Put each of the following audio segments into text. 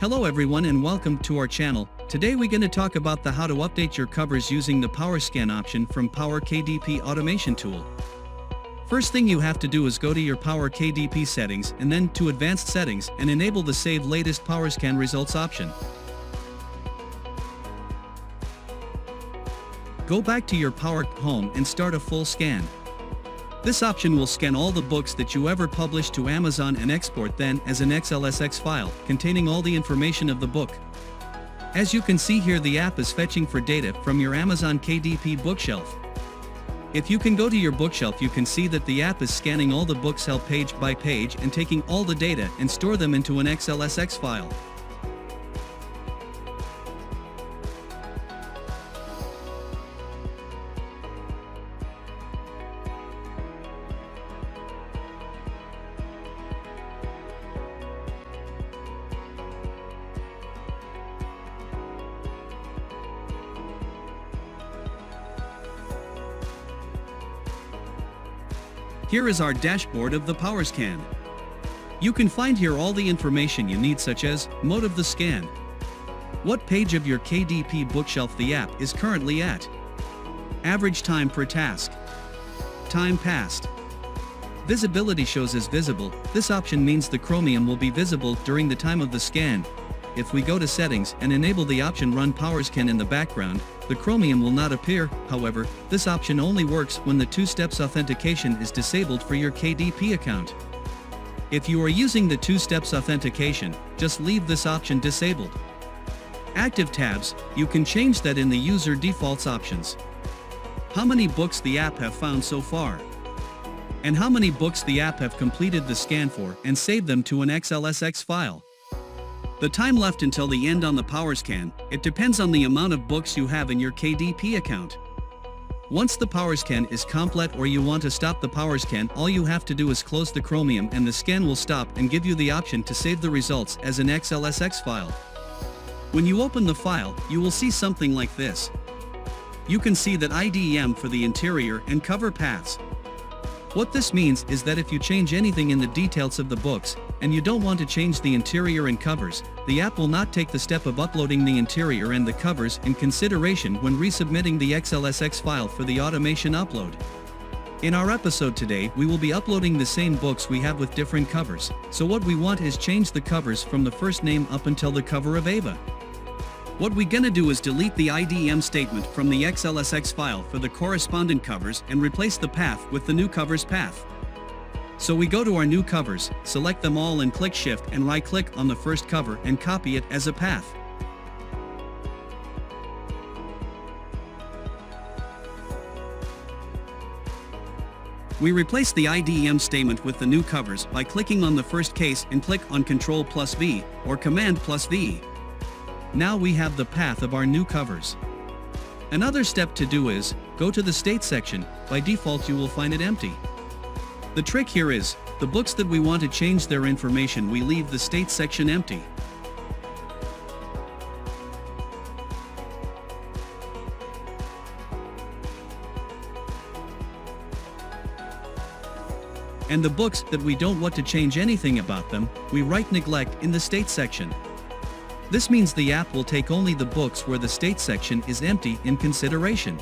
Hello everyone and welcome to our channel. Today we're going to talk about how to update your covers using the PowerScan option from KDP Automation tool. First thing you have to do is go to your KDP Settings and then to Advanced Settings and enable the Save Latest PowerScan Results option. Go back to your Home and start a full scan. This option will scan all the books that you ever published to Amazon and export then as an XLSX file containing all the information of the book. As you can see here, the app is fetching for data from your Amazon KDP bookshelf. If you can go to your bookshelf, you can see that the app is scanning all the books held page by page and taking all the data and store them into an XLSX file. Here is our dashboard of the PowerScan. You can find here all the information you need, such as mode of the scan, what page of your KDP bookshelf the app is currently at, average time per task, time passed. Visibility shows as visible. This option means the Chromium will be visible during the time of the scan. If we go to Settings and enable the option Run PowerScan in the background, the Chromium will not appear. However, this option only works when the two-steps authentication is disabled for your KDP account. If you are using the two-steps authentication, just leave this option disabled. Active tabs, you can change that in the user defaults options. How many books the app have found so far, and how many books the app have completed the scan for and saved them to an XLSX file. The time left until the end on the PowerScan, it depends on the amount of books you have in your KDP account. Once the PowerScan is complete or you want to stop the PowerScan, all you have to do is close the Chromium and the scan will stop and give you the option to save the results as an XLSX file. When you open the file, you will see something like this. You can see that IDEM for the interior and cover paths. What this means is that if you change anything in the details of the books, and you don't want to change the interior and covers, the app will not take the step of uploading the interior and the covers in consideration when resubmitting the XLSX file for the automation upload. In our episode today, we will be uploading the same books we have with different covers, so what we want is change the covers from the first name up until the cover of Ava. What we're gonna do is delete the IDEM statement from the XLSX file for the correspondent covers and replace the path with the new covers path. So we go to our new covers, select them all and click Shift and right-click on the first cover and copy it as a path. We replace the IDEM statement with the new covers by clicking on the first case and click on Ctrl+V or Command+V. Now we have the path of our new covers. Another step to do is, go to the State section. By default you will find it empty. The trick here is, the books that we want to change their information, we leave the State section empty. And the books that we don't want to change anything about them, we write Neglect in the State section. This means the app will take only the books where the State section is empty in consideration.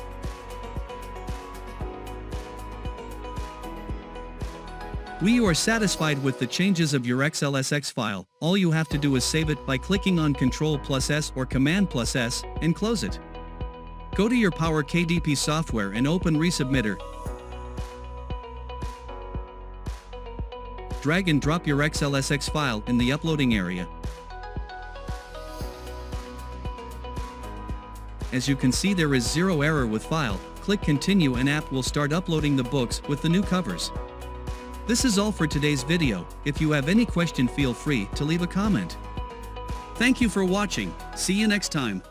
When you are satisfied with the changes of your XLSX file, all you have to do is save it by clicking on Ctrl+S or Command+S and close it. Go to your KDP software and open Resubmitter. Drag and drop your XLSX file in the uploading area. As you can see, there is zero error with file. Click Continue and app will start uploading the books with the new covers. This is all for today's video. If you have any question, feel free to leave a comment. Thank you for watching. See you next time.